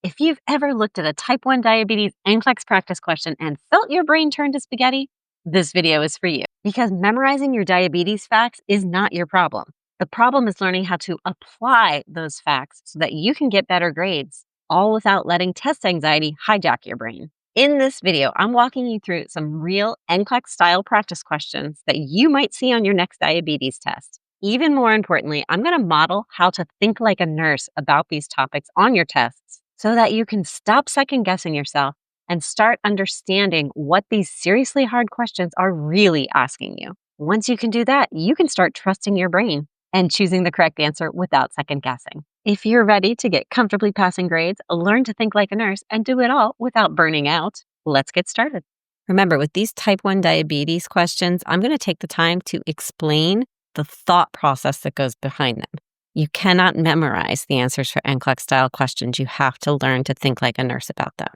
If you've ever looked at a type 1 diabetes NCLEX practice question and felt your brain turn to spaghetti, this video is for you. Because memorizing your diabetes facts is not your problem. The problem is learning how to apply those facts so that you can get better grades, all without letting test anxiety hijack your brain. In this video, I'm walking you through some real NCLEX style practice questions that you might see on your next diabetes test. Even more importantly, I'm going to model how to think like a nurse about these topics on your tests so that you can stop second guessing yourself and start understanding what these seriously hard questions are really asking you. Once you can do that, you can start trusting your brain and choosing the correct answer without second guessing. If you're ready to get comfortably passing grades, learn to think like a nurse, and do it all without burning out, let's get started. Remember, with these type 1 diabetes questions, I'm going to take the time to explain the thought process that goes behind them. You cannot memorize the answers for NCLEX style questions. You have to learn to think like a nurse about them.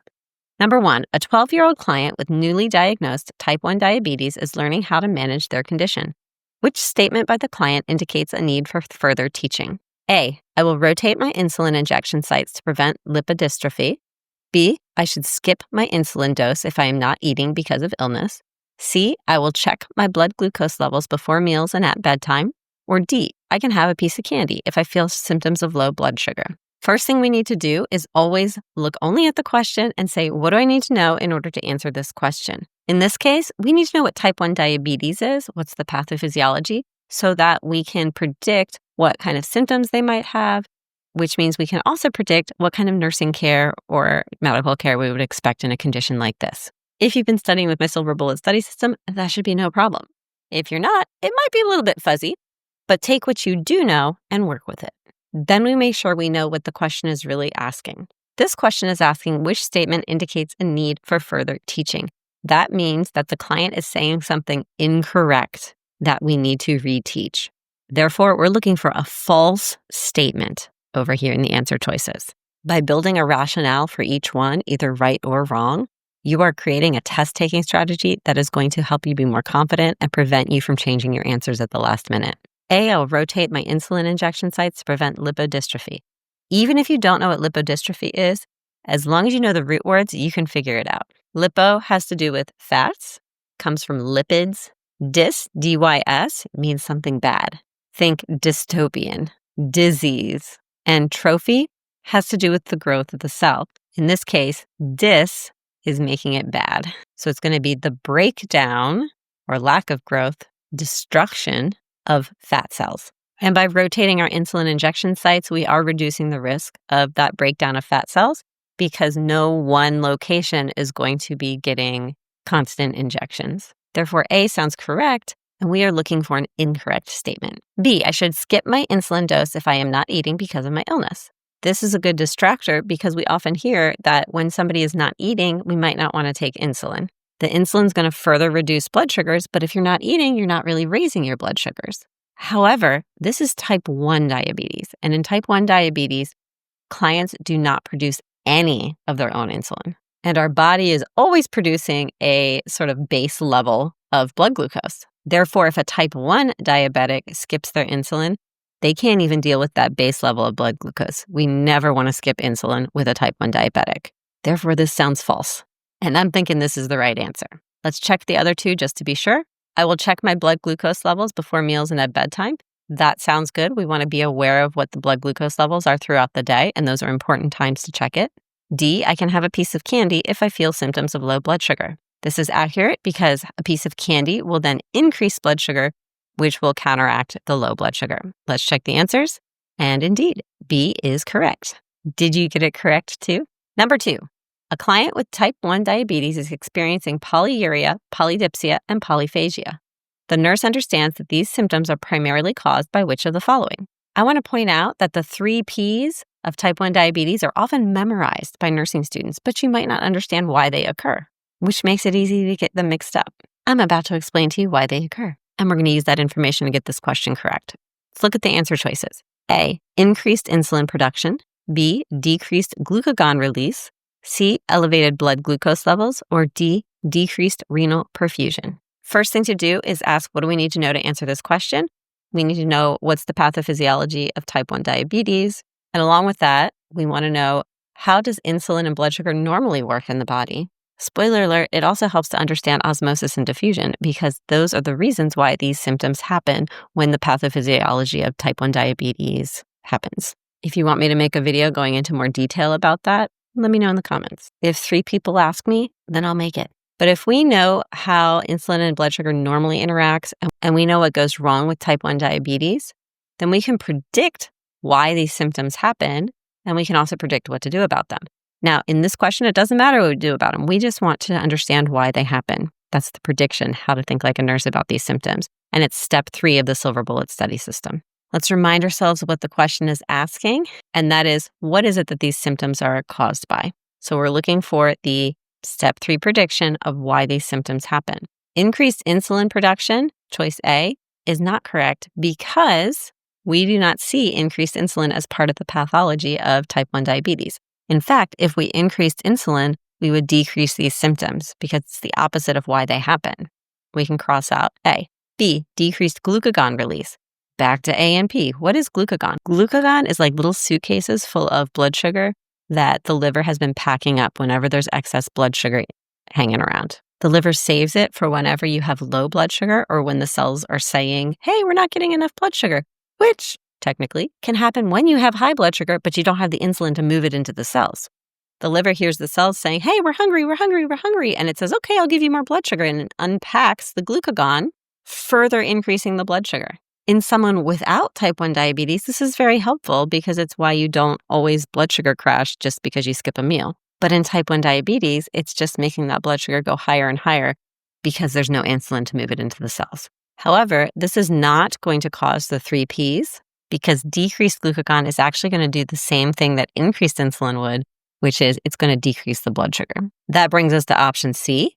Number 1, a 12-year-old client with newly diagnosed type 1 diabetes is learning how to manage their condition. Which statement by the client indicates a need for further teaching? A, I will rotate my insulin injection sites to prevent lipodystrophy. B, I should skip my insulin dose if I am not eating because of illness. C, I will check my blood glucose levels before meals and at bedtime. Or D, I can have a piece of candy if I feel symptoms of low blood sugar. First thing we need to do is always look only at the question and say, what do I need to know in order to answer this question? In this case, we need to know what type 1 diabetes is, what's the pathophysiology, so that we can predict what kind of symptoms they might have, which means we can also predict what kind of nursing care or medical care we would expect in a condition like this. If you've been studying with my silver bullet study system, that should be no problem. If you're not, it might be a little bit fuzzy, but take what you do know and work with it. Then we make sure we know what the question is really asking. This question is asking which statement indicates a need for further teaching. That means that the client is saying something incorrect that we need to reteach. Therefore, we're looking for a false statement over here in the answer choices. By building a rationale for each one, either right or wrong, you are creating a test-taking strategy that is going to help you be more confident and prevent you from changing your answers at the last minute. A, I'll rotate my insulin injection sites to prevent lipodystrophy. Even if you don't know what lipodystrophy is, as long as you know the root words, you can figure it out. Lipo has to do with fats, comes from lipids. Dys, D-Y-S, means something bad. Think dystopian, disease. And trophy has to do with the growth of the cell. In this case, dys is making it bad. So it's going to be the breakdown or lack of growth, destruction of fat cells. And by rotating our insulin injection sites, we are reducing the risk of that breakdown of fat cells because no one location is going to be getting constant injections. Therefore, A sounds correct, and we are looking for an incorrect statement. B, I should skip my insulin dose if I am not eating because of my illness. This is a good distractor because we often hear that when somebody is not eating, we might not want to take insulin. The insulin is going to further reduce blood sugars, but if you're not eating, you're not really raising your blood sugars. However, this is type 1 diabetes, and in type 1 diabetes, clients do not produce any of their own insulin. And our body is always producing a sort of base level of blood glucose. Therefore, if a type 1 diabetic skips their insulin, they can't even deal with that base level of blood glucose. We never want to skip insulin with a type 1 diabetic. Therefore, this sounds false. And I'm thinking this is the right answer. Let's check the other two just to be sure. I will check my blood glucose levels before meals and at bedtime. That sounds good. We want to be aware of what the blood glucose levels are throughout the day, and those are important times to check it. D, I can have a piece of candy if I feel symptoms of low blood sugar. This is accurate because a piece of candy will then increase blood sugar, which will counteract the low blood sugar. Let's check the answers. And indeed, B is correct. Did you get it correct too? Number 2, a client with type 1 diabetes is experiencing polyuria, polydipsia, and polyphagia. The nurse understands that these symptoms are primarily caused by which of the following? I want to point out that the 3 Ps of type 1 diabetes are often memorized by nursing students, but you might not understand why they occur, which makes it easy to get them mixed up. I'm about to explain to you why they occur, and we're going to use that information to get this question correct. Let's look at the answer choices. A, increased insulin production. B, decreased glucagon release. C, elevated blood glucose levels. Or D, decreased renal perfusion. First thing to do is ask, what do we need to know to answer this question? We need to know what's the pathophysiology of type 1 diabetes. And along with that, we want to know how does insulin and blood sugar normally work in the body? Spoiler alert, it also helps to understand osmosis and diffusion because those are the reasons why these symptoms happen when the pathophysiology of type 1 diabetes happens. If you want me to make a video going into more detail about that, let me know in the comments. If 3 people ask me, then I'll make it. But if we know how insulin and blood sugar normally interacts and we know what goes wrong with type 1 diabetes, then we can predict why these symptoms happen, and we can also predict what to do about them. Now, in this question, it doesn't matter what we do about them. We just want to understand why they happen. That's the prediction, how to think like a nurse about these symptoms. And it's step 3 of the silver bullet study system. Let's remind ourselves what the question is asking, and that is, what is it that these symptoms are caused by? So we're looking for the step 3 prediction of why these symptoms happen. Increased insulin production, choice A, is not correct because we do not see increased insulin as part of the pathology of type 1 diabetes. In fact, if we increased insulin, we would decrease these symptoms because it's the opposite of why they happen. We can cross out A. B, decreased glucagon release. Back to A and P. What is glucagon? Glucagon is like little suitcases full of blood sugar that the liver has been packing up whenever there's excess blood sugar hanging around. The liver saves it for whenever you have low blood sugar or when the cells are saying, hey, we're not getting enough blood sugar, which technically can happen when you have high blood sugar, but you don't have the insulin to move it into the cells. The liver hears the cells saying, hey, we're hungry, we're hungry, we're hungry. And it says, okay, I'll give you more blood sugar. And it unpacks the glucagon, further increasing the blood sugar. In someone without type 1 diabetes, this is very helpful because it's why you don't always blood sugar crash just because you skip a meal. But in type 1 diabetes, it's just making that blood sugar go higher and higher because there's no insulin to move it into the cells. However, this is not going to cause the 3 Ps because decreased glucagon is actually going to do the same thing that increased insulin would, which is it's going to decrease the blood sugar. That brings us to option C,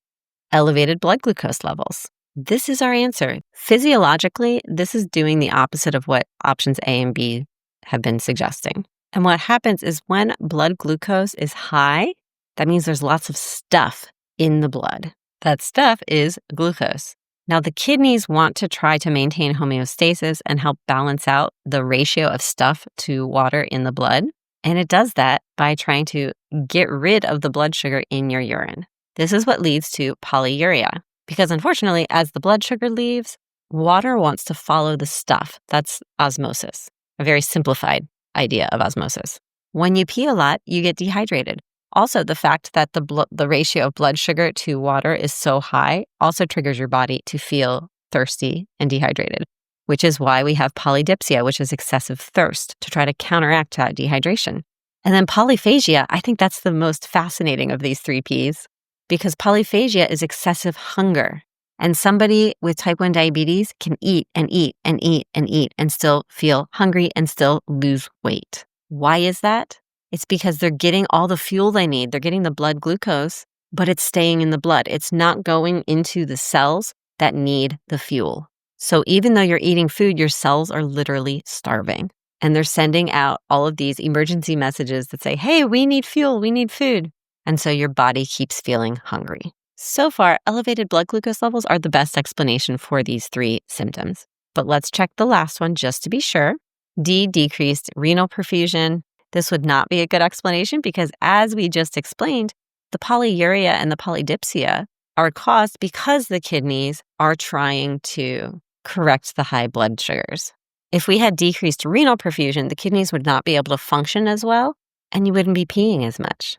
elevated blood glucose levels. This is our answer. Physiologically, this is doing the opposite of what options A and B have been suggesting. And what happens is when blood glucose is high, that means there's lots of stuff in the blood. That stuff is glucose. Now, the kidneys want to try to maintain homeostasis and help balance out the ratio of stuff to water in the blood. And it does that by trying to get rid of the blood sugar in your urine. This is what leads to polyuria. Because unfortunately, as the blood sugar leaves, water wants to follow the stuff. That's osmosis, a very simplified idea of osmosis. When you pee a lot, you get dehydrated. Also, the fact that the ratio of blood sugar to water is so high also triggers your body to feel thirsty and dehydrated, which is why we have polydipsia, which is excessive thirst, to try to counteract that dehydration. And then polyphagia, I think that's the most fascinating of these 3 Ps because polyphagia is excessive hunger. And somebody with type 1 diabetes can eat and eat and eat and eat and still feel hungry and still lose weight. Why is that? It's because they're getting all the fuel they need. They're getting the blood glucose, but it's staying in the blood. It's not going into the cells that need the fuel. So even though you're eating food, your cells are literally starving. And they're sending out all of these emergency messages that say, hey, we need fuel, we need food. And so your body keeps feeling hungry. So far, elevated blood glucose levels are the best explanation for these 3 symptoms. But let's check the last one just to be sure. D, decreased renal perfusion. This would not be a good explanation because as we just explained, the polyuria and the polydipsia are caused because the kidneys are trying to correct the high blood sugars. If we had decreased renal perfusion, the kidneys would not be able to function as well, and you wouldn't be peeing as much.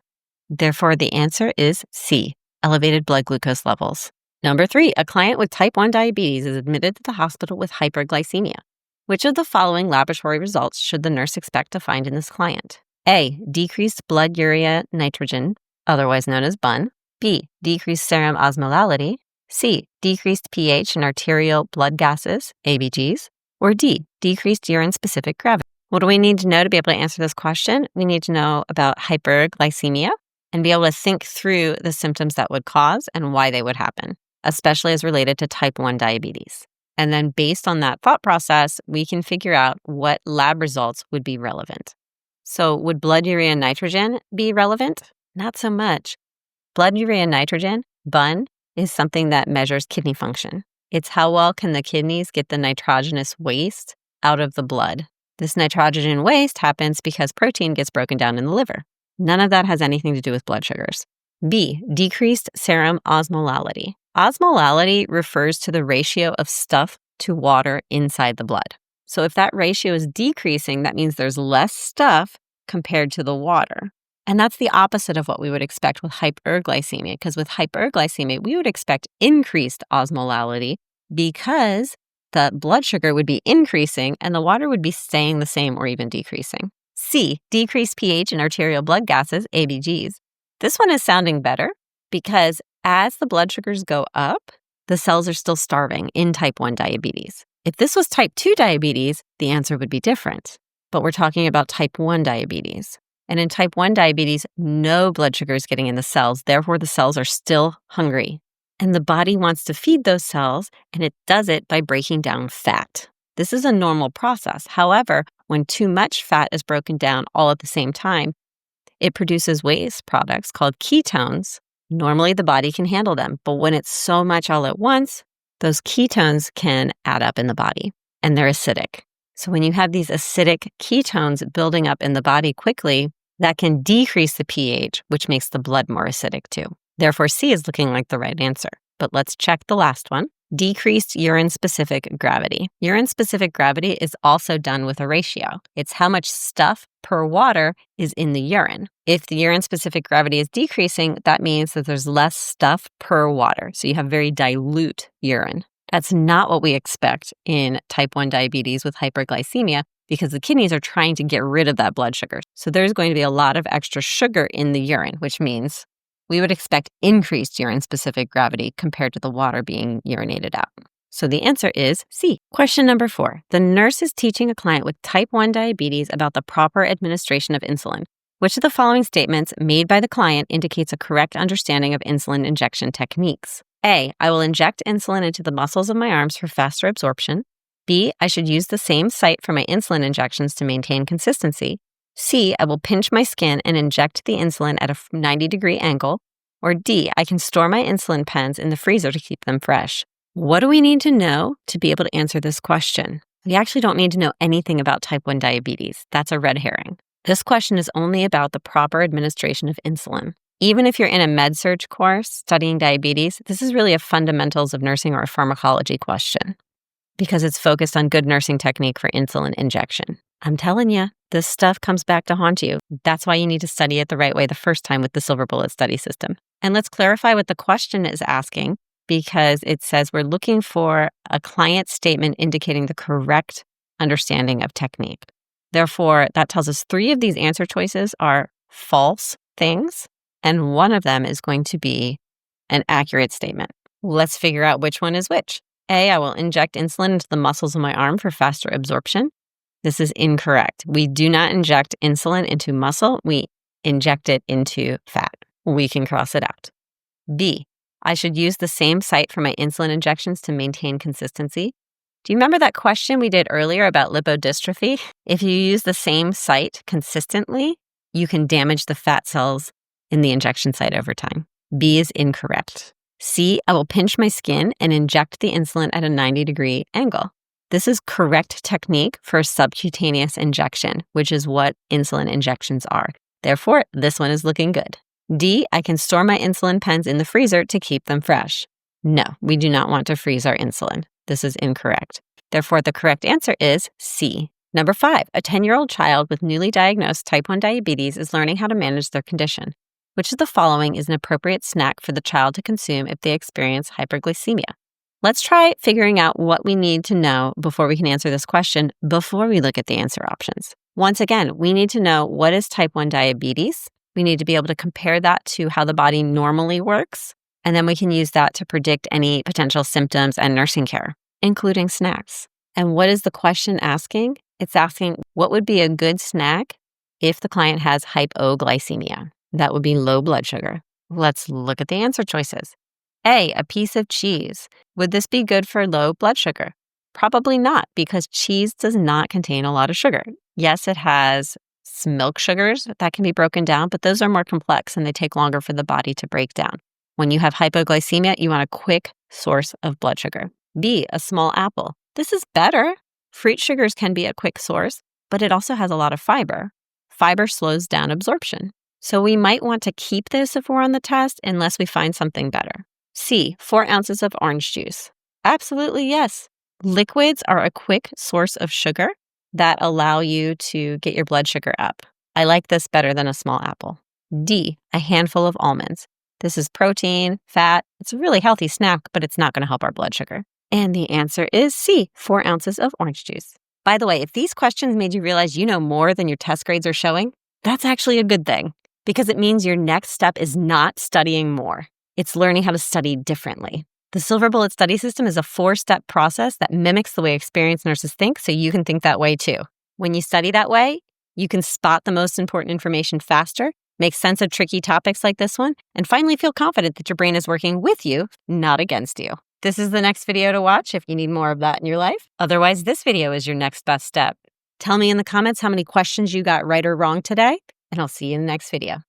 Therefore, the answer is C, elevated blood glucose levels. Number 3, a client with type 1 diabetes is admitted to the hospital with hyperglycemia. Which of the following laboratory results should the nurse expect to find in this client? A, decreased blood urea nitrogen, otherwise known as BUN. B, decreased serum osmolality. C, decreased pH and arterial blood gases, ABGs. Or D, decreased urine-specific gravity. What do we need to know to be able to answer this question? We need to know about hyperglycemia and be able to think through the symptoms that would cause and why they would happen, especially as related to type 1 diabetes. And then based on that thought process, we can figure out what lab results would be relevant. So would blood urea nitrogen be relevant? Not so much. Blood urea nitrogen, BUN, is something that measures kidney function. It's how well can the kidneys get the nitrogenous waste out of the blood. This nitrogen waste happens because protein gets broken down in the liver. None of that has anything to do with blood sugars. B, decreased serum osmolality. Osmolality refers to the ratio of stuff to water inside the blood. So if that ratio is decreasing, that means there's less stuff compared to the water. And that's the opposite of what we would expect with hyperglycemia, because with hyperglycemia, we would expect increased osmolality because the blood sugar would be increasing and the water would be staying the same or even decreasing. C, decreased pH in arterial blood gases, ABGs. This one is sounding better because as the blood sugars go up, the cells are still starving in type 1 diabetes. If this was type 2 diabetes, the answer would be different. But we're talking about type 1 diabetes. And in type 1 diabetes, no blood sugar is getting in the cells. Therefore, the cells are still hungry. And the body wants to feed those cells, and it does it by breaking down fat. This is a normal process. However, when too much fat is broken down all at the same time, it produces waste products called ketones. Normally, the body can handle them. But when it's so much all at once, those ketones can add up in the body, and they're acidic. So when you have these acidic ketones building up in the body quickly, that can decrease the pH, which makes the blood more acidic too. Therefore, C is looking like the right answer. But let's check the last one. Decreased urine-specific gravity. Urine-specific gravity is also done with a ratio. It's how much stuff per water is in the urine. If the urine-specific gravity is decreasing, that means that there's less stuff per water. So you have very dilute urine. That's not what we expect in type 1 diabetes with hyperglycemia because the kidneys are trying to get rid of that blood sugar. So there's going to be a lot of extra sugar in the urine, which means we would expect increased urine-specific gravity compared to the water being urinated out. So the answer is C. Question number 4. The nurse is teaching a client with type 1 diabetes about the proper administration of insulin. Which of the following statements made by the client indicates a correct understanding of insulin injection techniques? A, I will inject insulin into the muscles of my arms for faster absorption. B, I should use the same site for my insulin injections to maintain consistency. C, I will pinch my skin and inject the insulin at a 90-degree angle. Or D, I can store my insulin pens in the freezer to keep them fresh. What do we need to know to be able to answer this question? We actually don't need to know anything about type 1 diabetes. That's a red herring. This question is only about the proper administration of insulin. Even if you're in a med-surg course studying diabetes, this is really a fundamentals of nursing or a pharmacology question because it's focused on good nursing technique for insulin injection. I'm telling you, this stuff comes back to haunt you. That's why you need to study it the right way the first time with the Silver Bullet study system. And let's clarify what the question is asking because it says we're looking for a client statement indicating the correct understanding of technique. Therefore, that tells us 3 of these answer choices are false things, and one of them is going to be an accurate statement. Let's figure out which one is which. A, I will inject insulin into the muscles of my arm for faster absorption. This is incorrect. We do not inject insulin into muscle. We inject it into fat. We can cross it out. B, I should use the same site for my insulin injections to maintain consistency. Do you remember that question we did earlier about lipodystrophy? If you use the same site consistently, you can damage the fat cells in the injection site over time. B is incorrect. C, I will pinch my skin and inject the insulin at a 90-degree angle. This is correct technique for subcutaneous injection, which is what insulin injections are. Therefore, this one is looking good. D, I can store my insulin pens in the freezer to keep them fresh. No, we do not want to freeze our insulin. This is incorrect. Therefore, the correct answer is C. Number 5, a 10-year-old child with newly diagnosed type 1 diabetes is learning how to manage their condition. Which of the following is an appropriate snack for the child to consume if they experience hyperglycemia? Let's try figuring out what we need to know before we can answer this question before we look at the answer options. Once again, we need to know what is type 1 diabetes. We need to be able to compare that to how the body normally works, and then we can use that to predict any potential symptoms and nursing care, including snacks. And what is the question asking? It's asking what would be a good snack if the client has hypoglycemia. That would be low blood sugar. Let's look at the answer choices. A, a piece of cheese. Would this be good for low blood sugar? Probably not, because cheese does not contain a lot of sugar. Yes, it has milk sugars that can be broken down, but those are more complex and they take longer for the body to break down. When you have hypoglycemia, you want a quick source of blood sugar. B, a small apple. This is better. Fruit sugars can be a quick source, but it also has a lot of fiber. Fiber slows down absorption. So we might want to keep this if we're on the test unless we find something better. C, 4 ounces of orange juice. Absolutely, yes. Liquids are a quick source of sugar that allow you to get your blood sugar up. I like this better than a small apple. D, a handful of almonds. This is protein, fat. It's a really healthy snack, but it's not going to help our blood sugar. And the answer is C, 4 ounces of orange juice. By the way, if these questions made you realize you know more than your test grades are showing, that's actually a good thing because it means your next step is not studying more. It's learning how to study differently. The Silver Bullet study system is a 4-step process that mimics the way experienced nurses think, so you can think that way too. When you study that way, you can spot the most important information faster, make sense of tricky topics like this one, and finally feel confident that your brain is working with you, not against you. This is the next video to watch if you need more of that in your life. Otherwise, this video is your next best step. Tell me in the comments how many questions you got right or wrong today, and I'll see you in the next video.